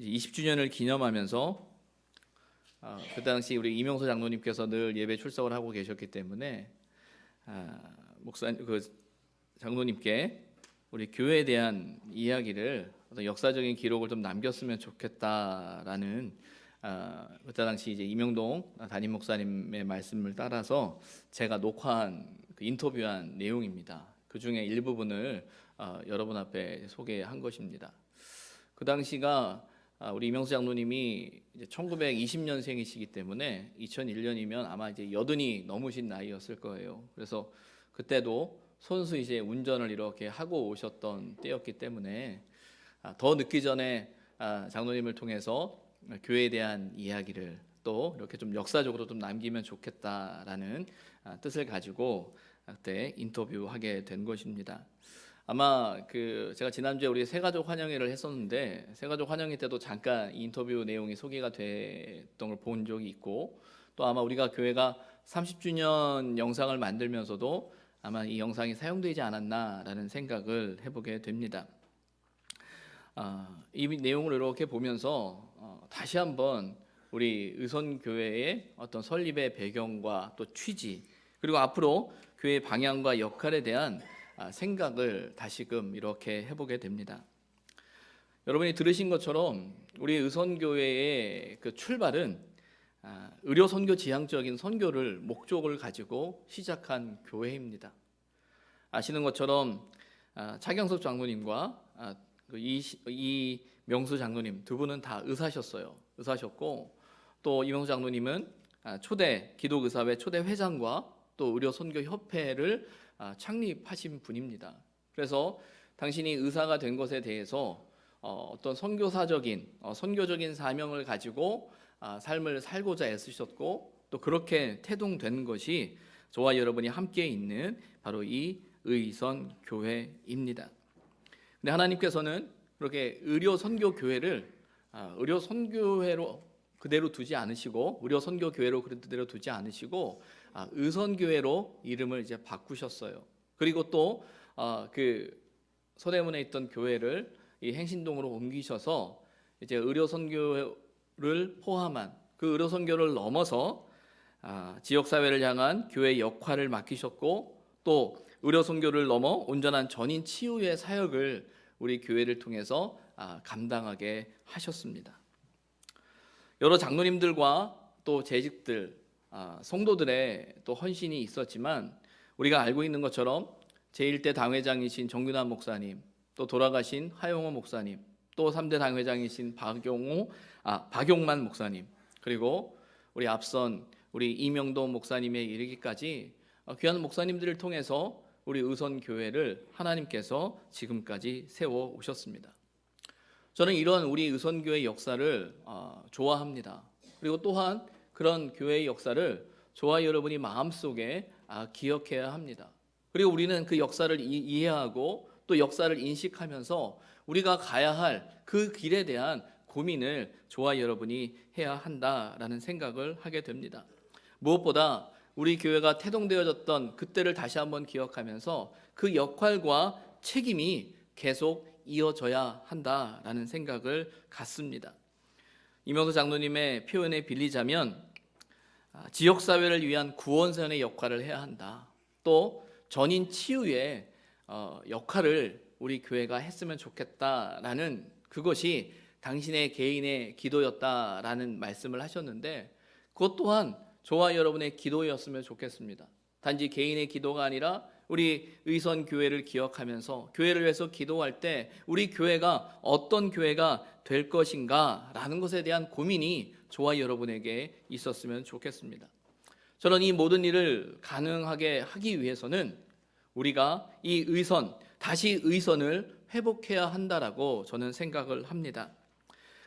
20주년을 기념하면서 그 당시 우리 이명수 장로님께서 늘 예배 출석을 하고 계셨기 때문에 그 장로님께 우리 교회에 대한 이야기를 어떤 역사적인 기록을 좀 남겼으면 좋겠다라는 그때 당시 이제 이명동 담임 목사님의 말씀을 따라서 제가 녹화한 인터뷰한 내용입니다. 그 중에 일부분을 여러분 앞에 소개한 것입니다. 그 당시가 우리 이명수 장로님이 이제 1920년생이시기 때문에 2001년이면 아마 이제 80이 넘으신 나이였을 거예요. 그래서 그때도 손수 이제 운전을 이렇게 하고 오셨던 때였기 때문에 더 늦기 전에 장로님을 통해서 교회에 대한 이야기를 또 이렇게 좀 역사적으로 좀 남기면 좋겠다라는 뜻을 가지고 그때 인터뷰하게 된 것입니다. 아마 제가 지난주에 우리 새가족 환영회를 했었는데 새가족 환영회 때도 잠깐 이 인터뷰 내용이 소개가 됐던 걸 본 적이 있고, 또 아마 우리가 교회가 30주년 영상을 만들면서도 아마 이 영상이 사용되지 않았나라는 생각을 해보게 됩니다. 이 내용을 이렇게 보면서 다시 한번 우리 의선교회의 어떤 설립의 배경과 또 취지, 그리고 앞으로 교회의 방향과 역할에 대한 생각을 다시금 이렇게 해보게 됩니다. 여러분이 들으신 것처럼 우리 의선교회의 그 출발은 의료 선교 지향적인 선교를 목적을 가지고 시작한 교회입니다. 아시는 것처럼 차경석 장로님과 이명수 장로님 두 분은 다 의사셨고, 또 이명수 장로님은 초대 기독의사회 초대 회장과 또 의료 선교 협회를 창립하신 분입니다. 그래서 당신이 의사가 된 것에 대해서 어떤 선교적인 사명을 가지고 삶을 살고자 애쓰셨고, 또 그렇게 태동된 것이 저와 여러분이 함께 있는 바로 이 의선교회입니다. 근데 하나님께서는 그렇게 의료 선교 교회를 의료 선교회로 그대로 두지 않으시고, 의료 선교 교회로 그대로 두지 않으시고 의선교회로 이름을 이제 바꾸셨어요. 그리고 또 그 서대문에 있던 교회를 이 행신동으로 옮기셔서 이제 의료 선교를 포함한 그 의료 선교를 넘어서 지역 사회를 향한 교회의 역할을 맡기셨고, 또 의료 선교를 넘어 온전한 전인 치유의 사역을 우리 교회를 통해서 감당하게 하셨습니다. 여러 장로님들과 또 재직들, 성도들의 또 헌신이 있었지만, 우리가 알고 있는 것처럼 제1대 당회장이신 정균환 목사님, 또 돌아가신 하용호 목사님, 또 3대 당회장이신 박용만 목사님, 그리고 우리 앞선 우리 이명동 목사님에 이르기까지 귀한 목사님들을 통해서 우리 의선교회를 하나님께서 지금까지 세워 오셨습니다. 저는 이런 우리 의선교회 역사를 좋아합니다. 그리고 또한 그런 교회의 역사를 저와 여러분이 마음속에 기억해야 합니다. 그리고 우리는 그 역사를 이해하고 또 역사를 인식하면서 우리가 가야 할 그 길에 대한 고민을 저와 여러분이 해야 한다라는 생각을 하게 됩니다. 무엇보다 우리 교회가 태동되어졌던 그때를 다시 한번 기억하면서 그 역할과 책임이 계속 이어져야 한다라는 생각을 갖습니다. 이명수 장로님의 표현에 빌리자면 지역사회를 위한 구원선의 역할을 해야 한다. 또 전인 치유의 역할을 우리 교회가 했으면 좋겠다라는 그것이 당신의 개인의 기도였다라는 말씀을 하셨는데, 그것 또한 저와 여러분의 기도였으면 좋겠습니다. 단지 개인의 기도가 아니라 우리 의선교회를 기억하면서 교회를 위해서 기도할 때 우리 교회가 어떤 교회가 될 것인가 라는 것에 대한 고민이 저와 여러분에게 있었으면 좋겠습니다. 저는 이 모든 일을 가능하게 하기 위해서는 우리가 이 다시 의선을 회복해야 한다라고 저는 생각을 합니다.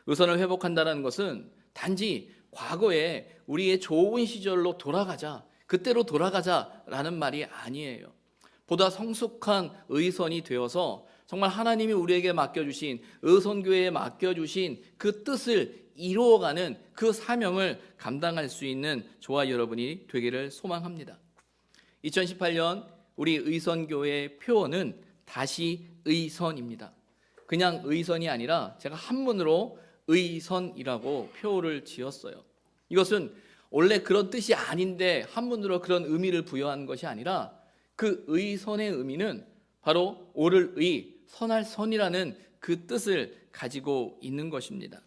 의선을 회복한다는 것은 단지 과거에 우리의 좋은 시절로 그때로 돌아가자라는 말이 아니에요. 보다 성숙한 의선이 되어서 정말 하나님이 우리에게 맡겨주신, 의선교회에 맡겨주신 그 뜻을 이루어가는 그 사명을 감당할 수 있는 저와 여러분이 되기를 소망합니다. 2018년 우리 의선교회의 표어는 다시 의선입니다. 그냥 의선이 아니라 제가 한문으로 의선이라고 표를 지었어요. 이것은 원래 그런 뜻이 아닌데 한문으로 그런 의미를 부여한 것이 아니라 그 의선의 의미는 바로 옳을 의, 선할 선이라는 그 뜻을 가지고 있는 것입니다.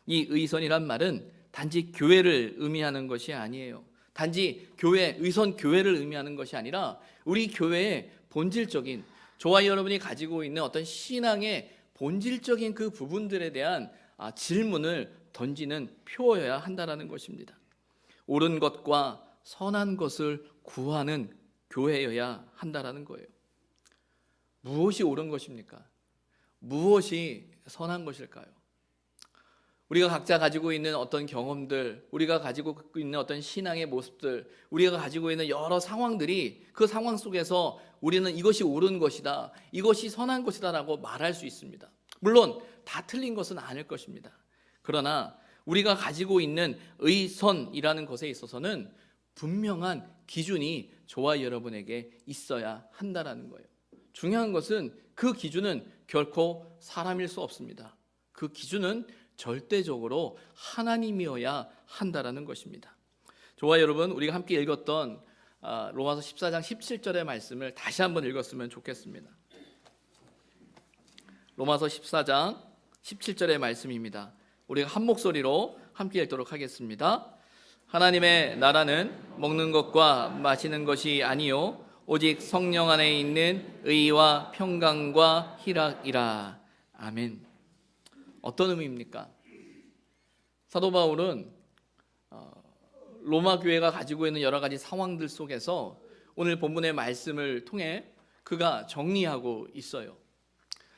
이 의선이란 말은 단지 교회를 의미하는 것이 아니에요. 단지 교회, 의선 교회를 의미하는 것이 아니라 우리 교회의 본질적인, 저와 여러분이 가지고 있는 어떤 신앙의 본질적인 그 부분들에 대한 질문을 던지는 표여야 한다는 것입니다. 옳은 것과 선한 것을 구하는 교회여야 한다는 거예요. 무엇이 옳은 것입니까? 무엇이 선한 것일까요? 우리가 각자 가지고 있는 어떤 경험들, 우리가 가지고 있는 어떤 신앙의 모습들, 우리가 가지고 있는 여러 상황들이 그 상황 속에서 우리는 이것이 옳은 것이다, 이것이 선한 것이다 라고 말할 수 있습니다. 물론 다 틀린 것은 아닐 것입니다. 그러나 우리가 가지고 있는 의선이라는 것에 있어서는 분명한 기준이 저와 여러분에게 있어야 한다는 거예요. 중요한 것은 그 기준은 결코 사람일 수 없습니다. 그 기준은 절대적으로 하나님이어야 한다는 것입니다. 저와 여러분, 우리가 함께 읽었던 로마서 14장 17절의 말씀을 다시 한번 읽었으면 좋겠습니다. 로마서 14장 17절의 말씀입니다. 우리가 한 목소리로 함께 읽도록 하겠습니다. 하나님의 나라는 먹는 것과 마시는 것이 아니요 오직 성령 안에 있는 의와 평강과 희락이라. 아멘. 어떤 의미입니까? 사도 바울은 로마 교회가 가지고 있는 여러 가지 상황들 속에서 오늘 본문의 말씀을 통해 그가 정리하고 있어요.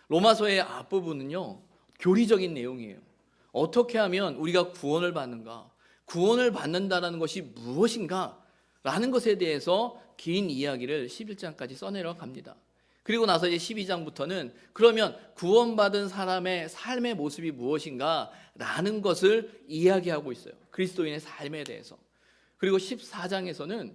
로마서의 앞부분은요, 교리적인 내용이에요. 어떻게 하면 우리가 구원을 받는가, 구원을 받는다는 것이 무엇인가 라는 것에 대해서 긴 이야기를 11장까지 써내려 갑니다. 그리고 나서 이제 12장부터는 그러면 구원받은 사람의 삶의 모습이 무엇인가 라는 것을 이야기하고 있어요. 그리스도인의 삶에 대해서. 그리고 14장에서는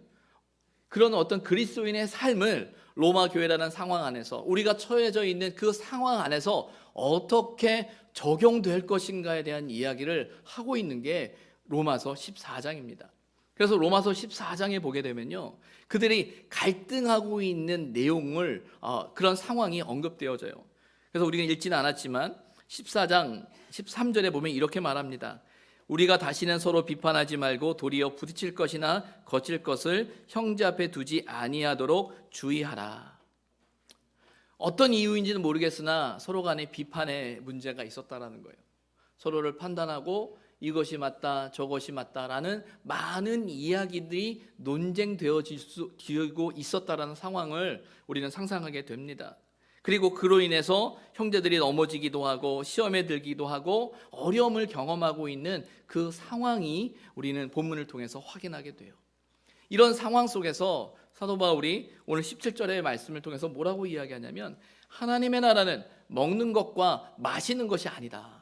그런 어떤 그리스도인의 삶을 로마 교회라는 상황 안에서, 우리가 처해져 있는 그 상황 안에서 어떻게 적용될 것인가에 대한 이야기를 하고 있는 게 로마서 14장입니다. 그래서 로마서 14장에 보게 되면요, 그들이 갈등하고 있는 내용을 그런 상황이 언급되어져요. 그래서 우리가 읽지는 않았지만 14장 13절에 보면 이렇게 말합니다. 우리가 다시는 서로 비판하지 말고 도리어 부딪힐 것이나 거칠 것을 형제 앞에 두지 아니하도록 주의하라. 어떤 이유인지는 모르겠으나 서로 간에 비판의 문제가 있었다라는 거예요. 서로를 판단하고 이것이 맞다, 저것이 맞다라는 많은 이야기들이 논쟁되어지고 있었다라는 상황을 우리는 상상하게 됩니다. 그리고 그로 인해서 형제들이 넘어지기도 하고 시험에 들기도 하고 어려움을 경험하고 있는 그 상황이 우리는 본문을 통해서 확인하게 돼요. 이런 상황 속에서 사도 바울이 오늘 17절의 말씀을 통해서 뭐라고 이야기하냐면, 하나님의 나라는 먹는 것과 마시는 것이 아니다.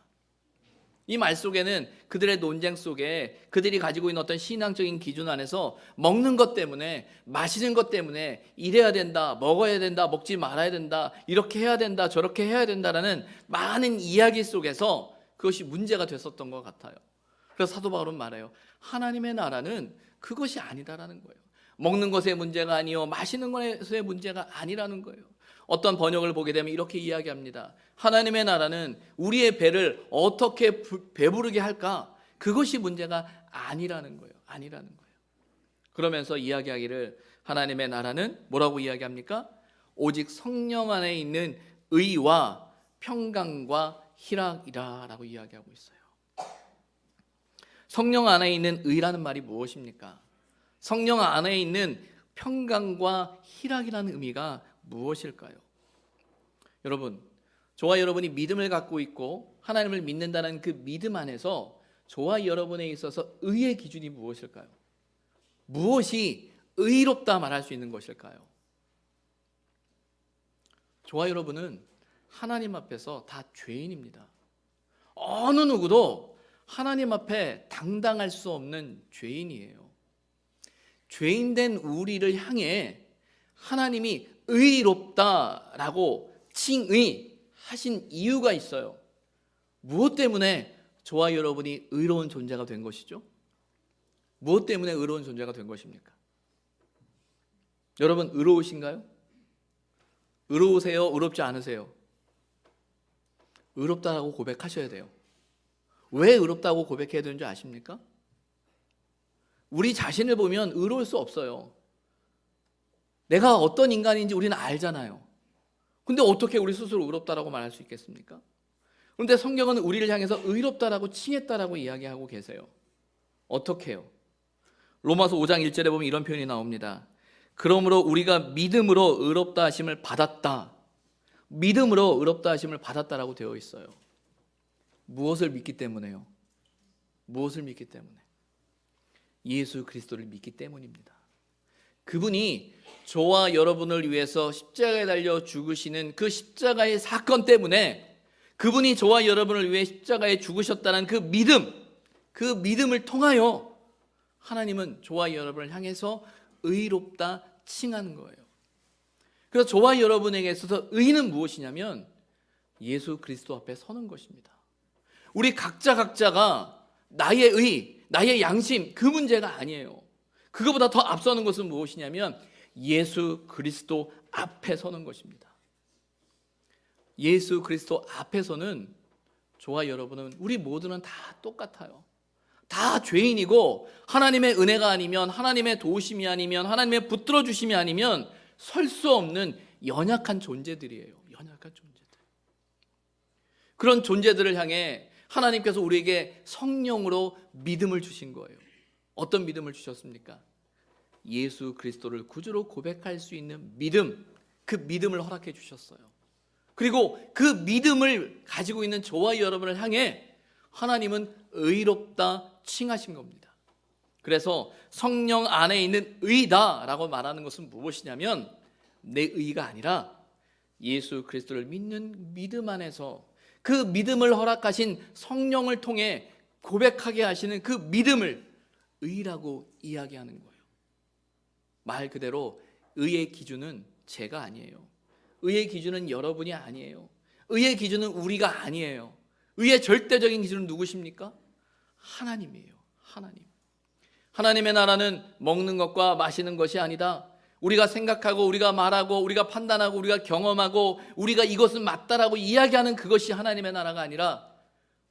이 말 속에는 그들의 논쟁 속에 그들이 가지고 있는 어떤 신앙적인 기준 안에서 먹는 것 때문에, 마시는 것 때문에 이래야 된다, 먹어야 된다, 먹지 말아야 된다, 이렇게 해야 된다, 저렇게 해야 된다라는 많은 이야기 속에서 그것이 문제가 됐었던 것 같아요. 그래서 사도 바울은 말해요. 하나님의 나라는 그것이 아니다라는 거예요. 먹는 것의 문제가 아니요 마시는 것의 문제가 아니라는 거예요. 어떤 번역을 보게 되면 이렇게 이야기합니다. 하나님의 나라는 우리의 배를 어떻게 배부르게 할까? 그것이 문제가 아니라는 거예요. 아니라는 거예요. 그러면서 이야기하기를 하나님의 나라는 뭐라고 이야기합니까? 오직 성령 안에 있는 의와 평강과 희락이라라고 이야기하고 있어요. 성령 안에 있는 의라는 말이 무엇입니까? 성령 안에 있는 평강과 희락이라는 의미가 무엇일까요? 여러분, 저와 여러분이 믿음을 갖고 있고 하나님을 믿는다는 그 믿음 안에서 저와 여러분에 있어서 의의 기준이 무엇일까요? 무엇이 의롭다 말할 수 있는 것일까요? 저와 여러분은 하나님 앞에서 다 죄인입니다. 어느 누구도 하나님 앞에 당당할 수 없는 죄인이에요. 죄인된 우리를 향해 하나님이 의롭다라고 칭의하신 이유가 있어요. 무엇 때문에 저와 여러분이 의로운 존재가 된 것이죠. 무엇 때문에 의로운 존재가 된 것입니까? 여러분 의로우신가요? 의로우세요? 의롭지 않으세요? 의롭다고 고백하셔야 돼요. 왜 의롭다고 고백해야 되는 줄 아십니까? 우리 자신을 보면 의로울 수 없어요. 내가 어떤 인간인지 우리는 알잖아요. 근데 어떻게 우리 스스로 의롭다라고 말할 수 있겠습니까? 그런데 성경은 우리를 향해서 의롭다라고 칭했다라고 이야기하고 계세요. 어떻게 해요? 로마서 5장 1절에 보면 이런 표현이 나옵니다. 그러므로 우리가 믿음으로 의롭다 하심을 받았다. 믿음으로 의롭다 하심을 받았다라고 되어 있어요. 무엇을 믿기 때문에요? 무엇을 믿기 때문에? 예수 그리스도를 믿기 때문입니다. 그분이 저와 여러분을 위해서 십자가에 달려 죽으시는 그 십자가의 사건 때문에, 그분이 저와 여러분을 위해 십자가에 죽으셨다는 그 믿음을 통하여 하나님은 저와 여러분을 향해서 의롭다 칭하는 거예요. 그래서 저와 여러분에게 있어서 의는 무엇이냐면 예수 그리스도 앞에 서는 것입니다. 우리 각자가 나의 의, 나의 양심, 그 문제가 아니에요. 그거보다 더 앞서는 것은 무엇이냐면 예수 그리스도 앞에 서는 것입니다. 예수 그리스도 앞에서는 저와 여러분은, 우리 모두는 다 똑같아요. 다 죄인이고 하나님의 은혜가 아니면, 하나님의 도우심이 아니면, 하나님의 붙들어 주심이 아니면 설 수 없는 연약한 존재들이에요. 연약한 존재들. 그런 존재들을 향해 하나님께서 우리에게 성령으로 믿음을 주신 거예요. 어떤 믿음을 주셨습니까? 예수 그리스도를 구주로 고백할 수 있는 믿음, 그 믿음을 허락해 주셨어요. 그리고 그 믿음을 가지고 있는 저와 여러분을 향해 하나님은 의롭다 칭하신 겁니다. 그래서 성령 안에 있는 의다라고 말하는 것은 무엇이냐면 내 의가 아니라 예수 그리스도를 믿는 믿음 안에서 그 믿음을 허락하신 성령을 통해 고백하게 하시는 그 믿음을 의라고 이야기하는 거예요. 말 그대로 의의 기준은 제가 아니에요. 의의 기준은 여러분이 아니에요. 의의 기준은 우리가 아니에요. 의의 절대적인 기준은 누구십니까? 하나님이에요. 하나님. 하나님의 나라는 먹는 것과 마시는 것이 아니다. 우리가 생각하고 우리가 말하고 우리가 판단하고 우리가 경험하고 우리가 이것은 맞다라고 이야기하는 그것이 하나님의 나라가 아니라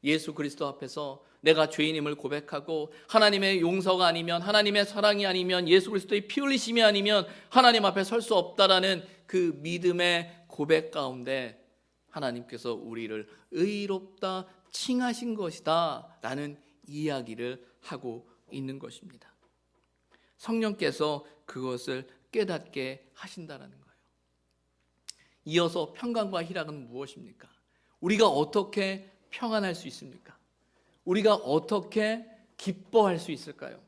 예수 그리스도 앞에서 내가 죄인임을 고백하고 하나님의 용서가 아니면, 하나님의 사랑이 아니면, 예수 그리스도의 피 흘리심이 아니면 하나님 앞에 설 수 없다라는 그 믿음의 고백 가운데 하나님께서 우리를 의롭다 칭하신 것이다 라는 이야기를 하고 있는 것입니다. 성령께서 그것을 깨닫게 하신다라는 거예요. 이어서 평강과 희락은 무엇입니까? 우리가 어떻게 평안할 수 있습니까? 우리가 어떻게 기뻐할 수 있을까요?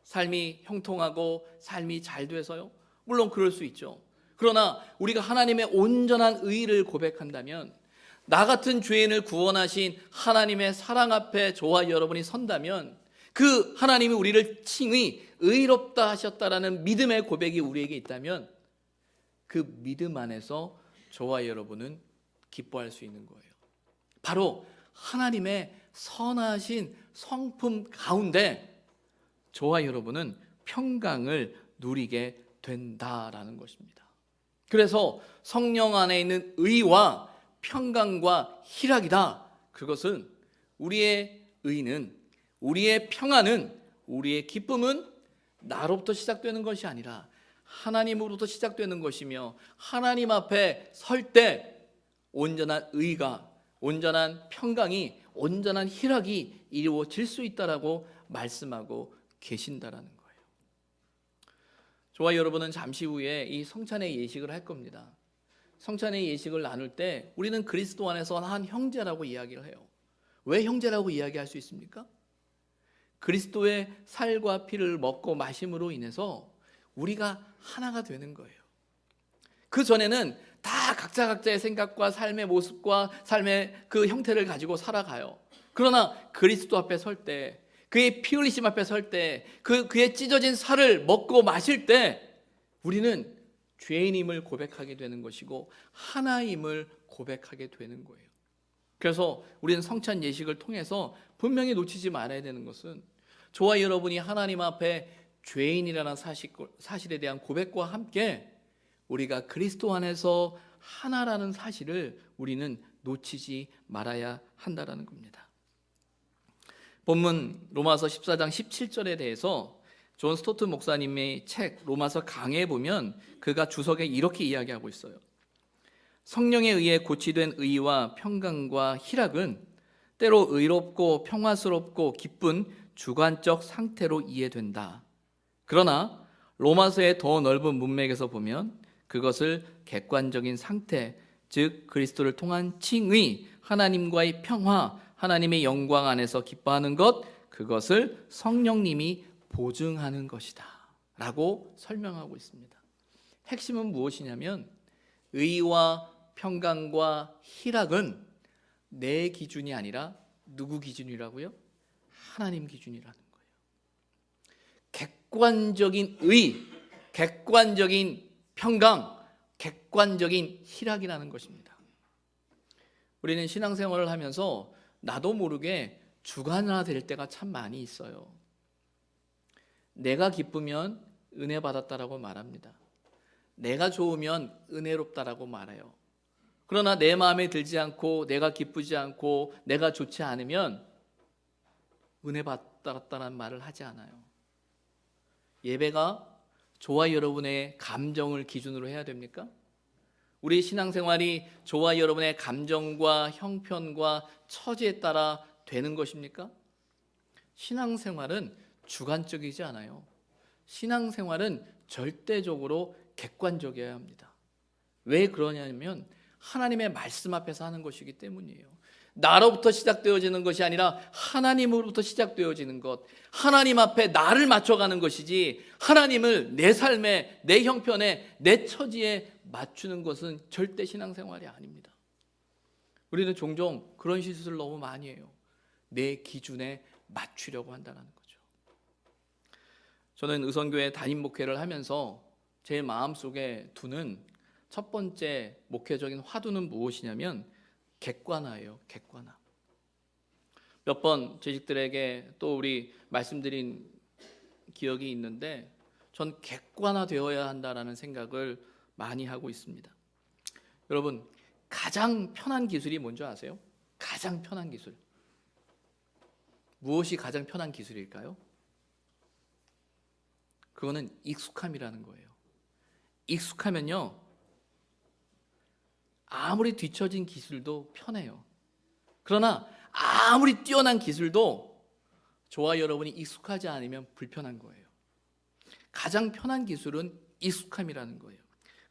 삶이 형통하고 삶이 잘 돼서요? 물론 그럴 수 있죠. 그러나 우리가 하나님의 온전한 의를 고백한다면, 나 같은 죄인을 구원하신 하나님의 사랑 앞에 저와 여러분이 선다면 그 하나님이 우리를 칭의 의롭다 하셨다라는 믿음의 고백이 우리에게 있다면 그 믿음 안에서 저와 여러분은 기뻐할 수 있는 거예요. 바로 하나님의 선하신 성품 가운데 저와 여러분은 평강을 누리게 된다라는 것입니다. 그래서 성령 안에 있는 의와 평강과 희락이다. 그것은 우리의 의는, 우리의 평안은, 우리의 기쁨은 나로부터 시작되는 것이 아니라 하나님으로부터 시작되는 것이며, 하나님 앞에 설 때 온전한 의가, 온전한 평강이, 온전한 희락이 이루어질 수 있다라고 말씀하고 계신다라는 거예요. 저와 여러분은 잠시 후에 이 성찬의 예식을 할 겁니다. 성찬의 예식을 나눌 때 우리는 그리스도 안에서 한 형제라고 이야기를 해요. 왜 형제라고 이야기할 수 있습니까? 그리스도의 살과 피를 먹고 마심으로 인해서 우리가 하나가 되는 거예요. 그 전에는 다 각자의 생각과 삶의 모습과 삶의 그 형태를 가지고 살아가요. 그러나 그리스도 앞에 설 때, 그의 피 흘리심 앞에 설 때, 그의 찢어진 살을 먹고 마실 때 우리는 죄인임을 고백하게 되는 것이고 하나임을 고백하게 되는 거예요. 그래서 우리는 성찬 예식을 통해서 분명히 놓치지 말아야 되는 것은 저와 여러분이 하나님 앞에 죄인이라는 사실에 대한 고백과 함께 우리가 그리스도 안에서 하나라는 사실을 우리는 놓치지 말아야 한다라는 겁니다. 본문 로마서 14장 17절에 대해서 존 스토트 목사님의 책 로마서 강해에 보면 그가 주석에 이렇게 이야기하고 있어요. 성령에 의해 고치된 의와 평강과 희락은 때로 의롭고 평화스럽고 기쁜 주관적 상태로 이해된다. 그러나 로마서의 더 넓은 문맥에서 보면 그것을 객관적인 상태, 즉 그리스도를 통한 칭의, 하나님과의 평화, 하나님의 영광 안에서 기뻐하는 것, 그것을 성령님이 보증하는 것이다 라고 설명하고 있습니다. 핵심은 무엇이냐면 의와 평강과 희락은 내 기준이 아니라 누구 기준이라고요? 하나님 기준이라는 거예요. 객관적인 의, 객관적인 평강, 객관적인 희락이라는 것입니다. 우리는 신앙생활을 하면서 나도 모르게 주관화될 때가 참 많이 있어요. 내가 기쁘면 은혜 받았다라고 말합니다. 내가 좋으면 은혜롭다라고 말해요. 그러나 내 마음에 들지 않고 내가 기쁘지 않고 내가 좋지 않으면 은혜 받았다는 말을 하지 않아요. 예배가 저와 여러분의 감정을 기준으로 해야 됩니까? 우리 신앙생활이 저와 여러분의 감정과 형편과 처지에 따라 되는 것입니까? 신앙생활은 주관적이지 않아요. 신앙생활은 절대적으로 객관적이어야 합니다. 왜 그러냐면 하나님의 말씀 앞에서 하는 것이기 때문이에요. 나로부터 시작되어지는 것이 아니라 하나님으로부터 시작되어지는 것, 하나님 앞에 나를 맞춰가는 것이지 하나님을 내 삶에, 내 형편에, 내 처지에 맞추는 것은 절대 신앙생활이 아닙니다. 우리는 종종 그런 실수를 너무 많이 해요. 내 기준에 맞추려고 한다는 거죠. 저는 의선교회 담임 목회를 하면서 제 마음속에 두는 첫 번째 목회적인 화두는 무엇이냐면 객관화예요. 객관화. 몇 번 재직들에게 또 우리 말씀드린 기억이 있는데 전 객관화되어야 한다라는 생각을 많이 하고 있습니다. 여러분, 가장 편한 기술이 뭔지 아세요? 가장 편한 기술. 무엇이 가장 편한 기술일까요? 그거는 익숙함이라는 거예요. 익숙하면요, 아무리 뒤처진 기술도 편해요. 그러나 아무리 뛰어난 기술도 저와 여러분이 익숙하지 않으면 불편한 거예요. 가장 편한 기술은 익숙함이라는 거예요.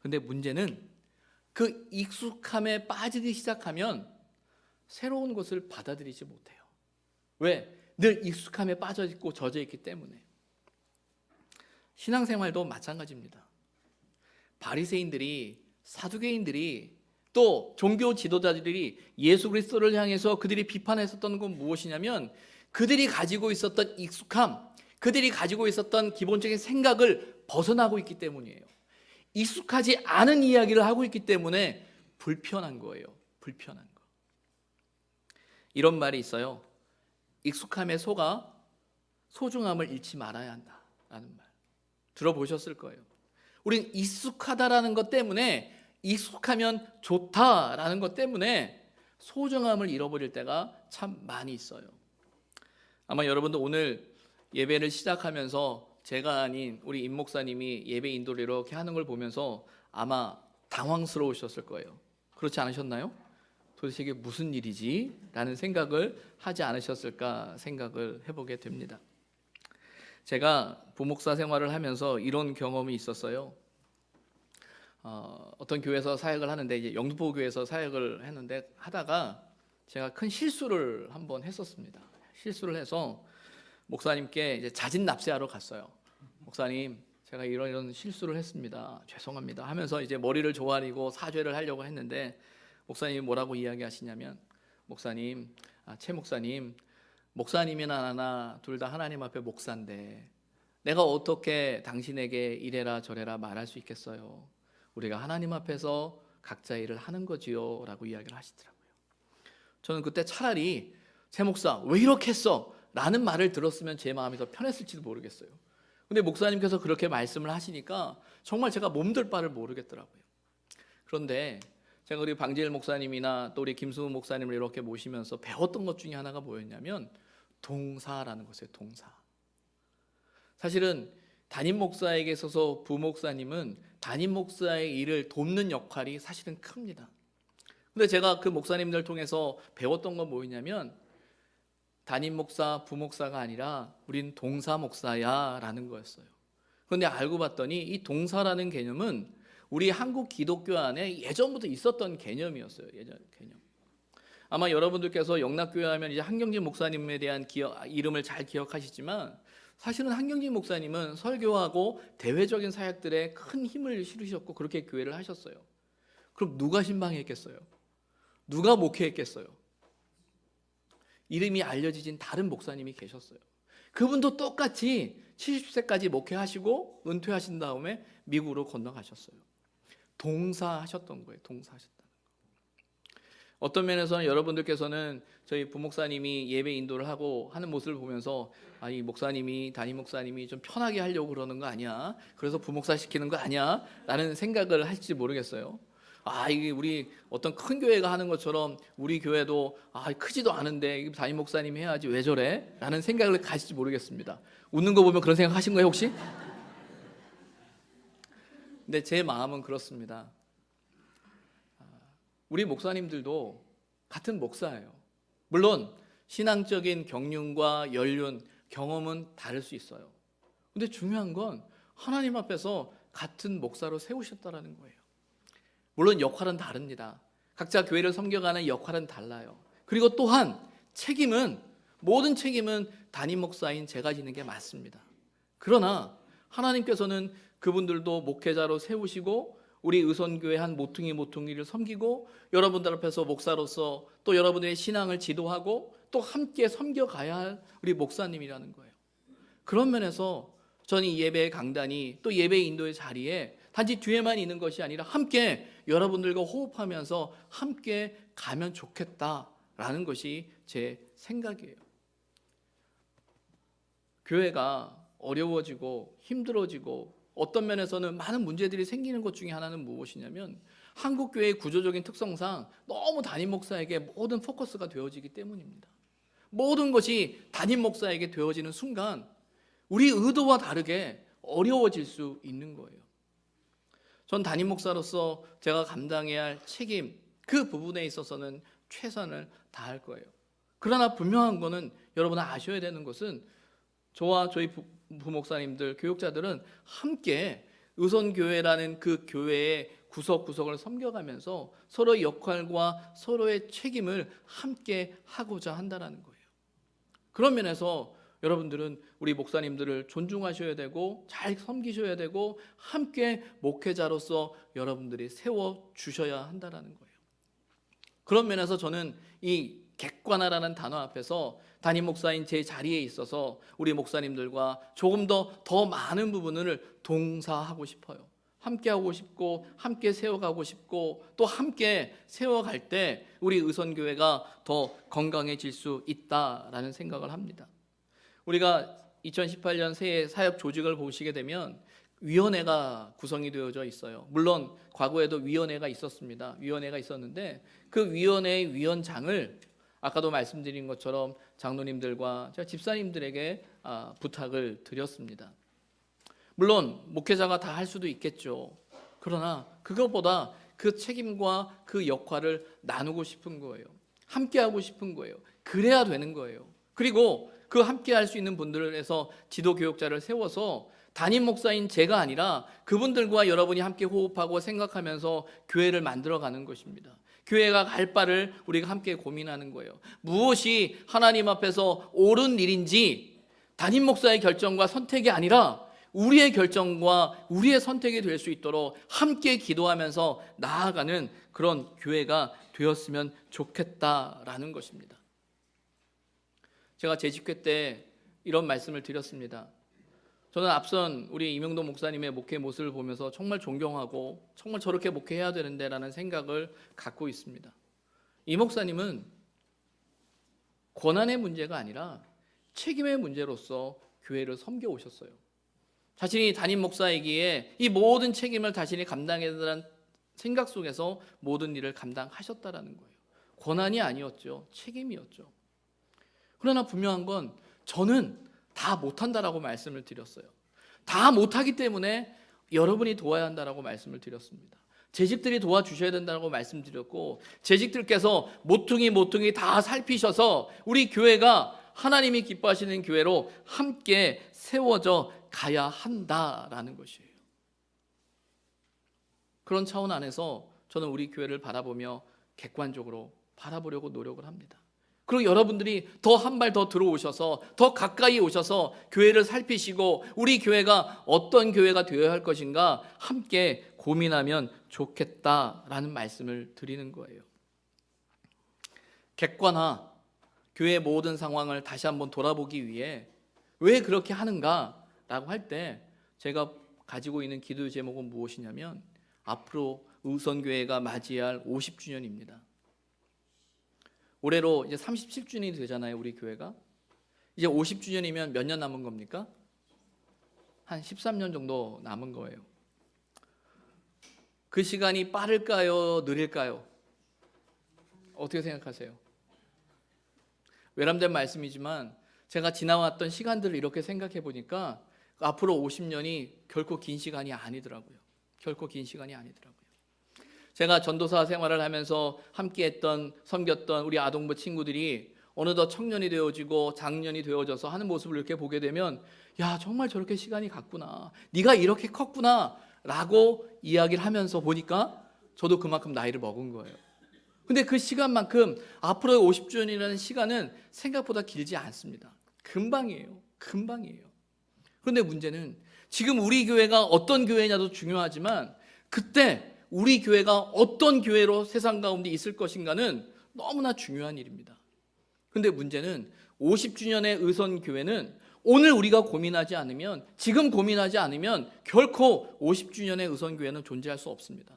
근데 문제는 그 익숙함에 빠지기 시작하면 새로운 것을 받아들이지 못해요. 왜? 늘 익숙함에 빠져 있고 젖어 있기 때문에. 신앙생활도 마찬가지입니다. 바리새인들이, 사두개인들이, 또 종교 지도자들이 예수 그리스도를 향해서 그들이 비판했었던 건 무엇이냐면 그들이 가지고 있었던 익숙함, 그들이 가지고 있었던 기본적인 생각을 벗어나고 있기 때문이에요. 익숙하지 않은 이야기를 하고 있기 때문에 불편한 거예요. 불편한 거. 이런 말이 있어요. 익숙함에 속아 소중함을 잃지 말아야 한다라는 말. 들어보셨을 거예요. 우린 익숙하다라는 것 때문에, 익숙하면 좋다라는 것 때문에 소중함을 잃어버릴 때가 참 많이 있어요. 아마 여러분도 오늘 예배를 시작하면서 제가 아닌 우리 임 목사님이 예배 인도를 이렇게 하는 걸 보면서 아마 당황스러우셨을 거예요. 그렇지 않으셨나요? 도대체 이게 무슨 일이지? 라는 생각을 하지 않으셨을까 생각을 해보게 됩니다. 제가 부목사 생활을 하면서 이런 경험이 있었어요. 어떤 교회에서 사역을 하는데, 이제 영등포 교회에서 사역을 했는데 하다가 제가 큰 실수를 한번 했었습니다. 실수를 해서 목사님께 이제 자진 납세하러 갔어요. 목사님, 제가 이런 실수를 했습니다. 죄송합니다. 하면서 이제 머리를 조아리고 사죄를 하려고 했는데 목사님이 뭐라고 이야기하시냐면, 목사님, 최 목사님, 목사님이나 나나 둘 다 하나님 앞에 목사인데 내가 어떻게 당신에게 이래라 저래라 말할 수 있겠어요? 우리가 하나님 앞에서 각자 일을 하는 거지요 라고 이야기를 하시더라고요. 저는 그때 차라리 새 목사 왜 이렇게 했어? 라는 말을 들었으면 제 마음이 더 편했을지도 모르겠어요. 근데 목사님께서 그렇게 말씀을 하시니까 정말 제가 몸둘 바를 모르겠더라고요. 그런데 제가 우리 방지일 목사님이나 또 우리 김수훈 목사님을 이렇게 모시면서 배웠던 것 중에 하나가 뭐였냐면 동사라는 것이에요. 동사. 사실은 담임 목사에게 있어서 부목사님은 담임 목사의 일을 돕는 역할이 사실은 큽니다. 근데 제가 그 목사님들 통해서 배웠던 건 뭐였냐면 담임 목사, 부목사가 아니라 우린 동사 목사야 라는 거였어요. 그런데 알고 봤더니 이 동사라는 개념은 우리 한국 기독교 안에 예전부터 있었던 개념이었어요. 예전 개념. 아마 여러분들께서 영락교회 하면 이제 한경진 목사님에 대한 이름을 잘 기억하시지만 사실은 한경진 목사님은 설교하고 대외적인 사역들에 큰 힘을 실으셨고 그렇게 교회를 하셨어요. 그럼 누가 신방했겠어요? 누가 목회했겠어요? 이름이 알려지진 다른 목사님이 계셨어요. 그분도 똑같이 70세까지 목회하시고 은퇴하신 다음에 미국으로 건너가셨어요. 동사하셨던 거예요. 동사하셨다는 거. 어떤 면에서는 여러분들께서는 저희 부목사님이 예배 인도를 하고 하는 모습을 보면서 이 목사님이 담임 목사님이 좀 편하게 하려고 그러는 거 아니야? 그래서 부목사 시키는 거 아니야? 라는 생각을 할지 모르겠어요. 이게 우리 어떤 큰 교회가 하는 것처럼 우리 교회도 크지도 않은데 담임 목사님이 해야지 왜 저래? 라는 생각을 가질지 모르겠습니다. 웃는 거 보면 그런 생각 하신 거예요 혹시? 근데 제 마음은 그렇습니다. 우리 목사님들도 같은 목사예요. 물론 신앙적인 경륜과 연륜, 경험은 다를 수 있어요. 근데 중요한 건 하나님 앞에서 같은 목사로 세우셨다라는 거예요. 물론 역할은 다릅니다. 각자 교회를 섬겨가는 역할은 달라요. 그리고 또한 모든 책임은 담임 목사인 제가 지는 게 맞습니다. 그러나 하나님께서는 그분들도 목회자로 세우시고 우리 의선교회 한 모퉁이를 섬기고 여러분들 앞에서 목사로서 또 여러분들의 신앙을 지도하고 또 함께 섬겨가야 할 우리 목사님이라는 거예요. 그런 면에서 저는 이 예배의 강단이 또 예배 인도의 자리에 단지 뒤에만 있는 것이 아니라 함께 여러분들과 호흡하면서 함께 가면 좋겠다라는 것이 제 생각이에요. 교회가 어려워지고 힘들어지고 어떤 면에서는 많은 문제들이 생기는 것 중에 하나는 무엇이냐면 한국 교회의 구조적인 특성상 너무 담임 목사에게 모든 포커스가 되어지기 때문입니다. 모든 것이 담임 목사에게 되어지는 순간 우리 의도와 다르게 어려워질 수 있는 거예요. 전 담임 목사로서 제가 감당해야 할 책임 그 부분에 있어서는 최선을 다할 거예요. 그러나 분명한 거는 여러분 아셔야 되는 것은 저와 저희 부목사님들, 교육자들은 함께 의선교회라는 그 교회의 구석구석을 섬겨가면서 서로의 역할과 서로의 책임을 함께 하고자 한다는 거예요. 그런 면에서 여러분들은 우리 목사님들을 존중하셔야 되고 잘 섬기셔야 되고 함께 목회자로서 여러분들이 세워주셔야 한다는 거예요. 그런 면에서 저는 이 객관화라는 단어 앞에서 담임 목사인 제 자리에 있어서 우리 목사님들과 조금 더 많은 부분을 동사하고 싶어요. 함께 하고 싶고 함께 세워가고 싶고 또 함께 세워갈 때 우리 의선교회가 더 건강해질 수 있다라는 생각을 합니다. 우리가 2018년 새해 사역 조직을 보시게 되면 위원회가 구성이 되어져 있어요. 물론 과거에도 위원회가 있었습니다. 위원회가 있었는데 그 위원회의 위원장을 아까도 말씀드린 것처럼 장로님들과 제가 집사님들에게 부탁을 드렸습니다. 물론 목회자가 다 할 수도 있겠죠. 그러나 그것보다 그 책임과 그 역할을 나누고 싶은 거예요. 함께 하고 싶은 거예요. 그래야 되는 거예요. 그리고 그 함께 할 수 있는 분들에서 지도 교육자를 세워서 담임 목사인 제가 아니라 그분들과 여러분이 함께 호흡하고 생각하면서 교회를 만들어가는 것입니다. 교회가 갈 바를 우리가 함께 고민하는 거예요. 무엇이 하나님 앞에서 옳은 일인지 담임 목사의 결정과 선택이 아니라 우리의 결정과 우리의 선택이 될 수 있도록 함께 기도하면서 나아가는 그런 교회가 되었으면 좋겠다라는 것입니다. 제가 재직회 때 이런 말씀을 드렸습니다. 저는 앞선 우리 이명도 목사님의 목회 모습을 보면서 정말 존경하고 정말 저렇게 목회해야 되는데 라는 생각을 갖고 있습니다. 이 목사님은 권한의 문제가 아니라 책임의 문제로서 교회를 섬겨 오셨어요. 자신이 담임 목사이기에 이 모든 책임을 자신이 감당해야 된다는 생각 속에서 모든 일을 감당하셨다라는 거예요. 권한이 아니었죠. 책임이었죠. 그러나 분명한 건 저는 다 못한다라고 말씀을 드렸어요. 다 못하기 때문에 여러분이 도와야 한다라고 말씀을 드렸습니다. 재직들이 도와주셔야 된다고 말씀드렸고, 재직들께서 모퉁이 다 살피셔서 우리 교회가 하나님이 기뻐하시는 교회로 함께 세워져 가야 한다라는 것이에요. 그런 차원 안에서 저는 우리 교회를 바라보며 객관적으로 바라보려고 노력을 합니다. 그리고 여러분들이 더 한 발 더 들어오셔서 더 가까이 오셔서 교회를 살피시고 우리 교회가 어떤 교회가 되어야 할 것인가 함께 고민하면 좋겠다라는 말씀을 드리는 거예요. 객관화, 교회의 모든 상황을 다시 한번 돌아보기 위해 왜 그렇게 하는가라고 할 때 제가 가지고 있는 기도 제목은 무엇이냐면 앞으로 의선교회가 맞이할 50주년입니다. 올해로 이제 37주년이 되잖아요, 우리 교회가. 이제 50주년이면 몇 년 남은 겁니까? 한 13년 정도 남은 거예요. 그 시간이 빠를까요, 느릴까요? 어떻게 생각하세요? 외람된 말씀이지만 제가 지나왔던 시간들을 이렇게 생각해 보니까 앞으로 50년이 결코 긴 시간이 아니더라고요. 결코 긴 시간이 아니더라고요. 제가 전도사 생활을 하면서 함께했던, 섬겼던 우리 아동부 친구들이 어느덧 청년이 되어지고 장년이 되어져서 하는 모습을 이렇게 보게 되면 야, 정말 저렇게 시간이 갔구나, 네가 이렇게 컸구나 라고 이야기를 하면서 보니까 저도 그만큼 나이를 먹은 거예요. 근데 그 시간만큼 앞으로의 50주년이라는 시간은 생각보다 길지 않습니다. 금방이에요. 그런데 문제는 지금 우리 교회가 어떤 교회냐도 중요하지만 그때 우리 교회가 어떤 교회로 세상 가운데 있을 것인가는 너무나 중요한 일입니다. 그런데 문제는 50주년의 의선교회는 오늘 우리가 고민하지 않으면, 지금 고민하지 않으면 결코 50주년의 의선교회는 존재할 수 없습니다.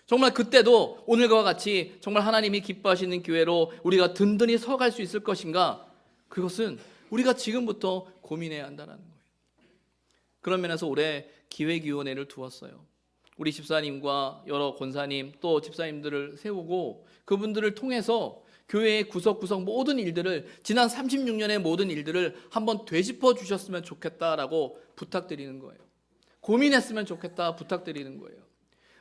정말 그때도 오늘과 같이 정말 하나님이 기뻐하시는 교회로 우리가 든든히 서갈 수 있을 것인가, 그것은 우리가 지금부터 고민해야 한다는 거예요. 그런 면에서 올해 기획위원회를 두었어요. 우리 집사님과 여러 권사님 또 집사님들을 세우고 그분들을 통해서 교회의 구석구석 모든 일들을, 지난 36년의 모든 일들을 한번 되짚어 주셨으면 좋겠다라고 부탁드리는 거예요. 고민했으면 좋겠다 부탁드리는 거예요.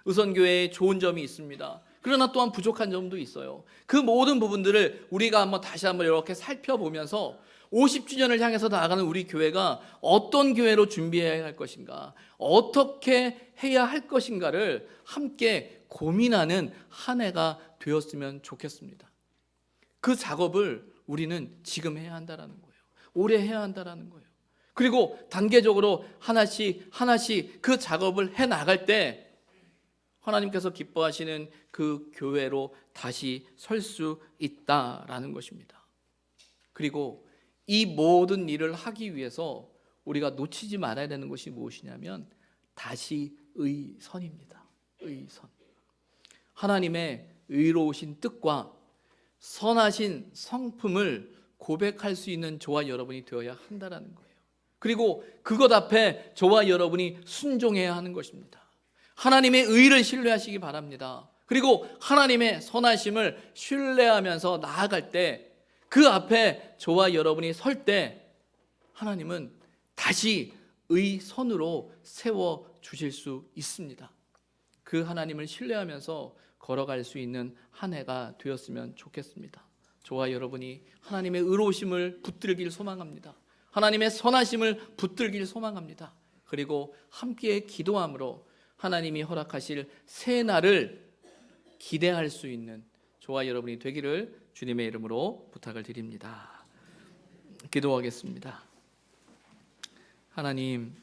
의선교회에 좋은 점이 있습니다. 그러나 또한 부족한 점도 있어요. 그 모든 부분들을 우리가 다시 한번 이렇게 살펴보면서 50주년을 향해서 나아가는 우리 교회가 어떤 교회로 준비해야 할 것인가, 어떻게 해야 할 것인가를 함께 고민하는 한 해가 되었으면 좋겠습니다. 그 작업을 우리는 지금 해야 한다는 거예요. 올해 해야 한다는 거예요. 그리고 단계적으로 하나씩 그 작업을 해 나갈 때 하나님께서 기뻐하시는 그 교회로 다시 설 수 있다라는 것입니다. 그리고 이 모든 일을 하기 위해서 우리가 놓치지 말아야 되는 것이 무엇이냐면 다시 의선입니다. 의선. 하나님의 의로우신 뜻과 선하신 성품을 고백할 수 있는 저와 여러분이 되어야 한다는 거예요. 그리고 그것 앞에 저와 여러분이 순종해야 하는 것입니다. 하나님의 의를 신뢰하시기 바랍니다. 그리고 하나님의 선하심을 신뢰하면서 나아갈 때 그 앞에 저와 여러분이 설 때 하나님은 다시 의선으로 세워 주실 수 있습니다. 그 하나님을 신뢰하면서 걸어갈 수 있는 한 해가 되었으면 좋겠습니다. 저와 여러분이 하나님의 의로우심을 붙들길 소망합니다. 하나님의 선하심을 붙들길 소망합니다. 그리고 함께 기도함으로 하나님이 허락하실 새 날을 기대할 수 있는 저와 여러분이 되기를 주님의 이름으로 부탁을 드립니다. 기도하겠습니다. 하나님,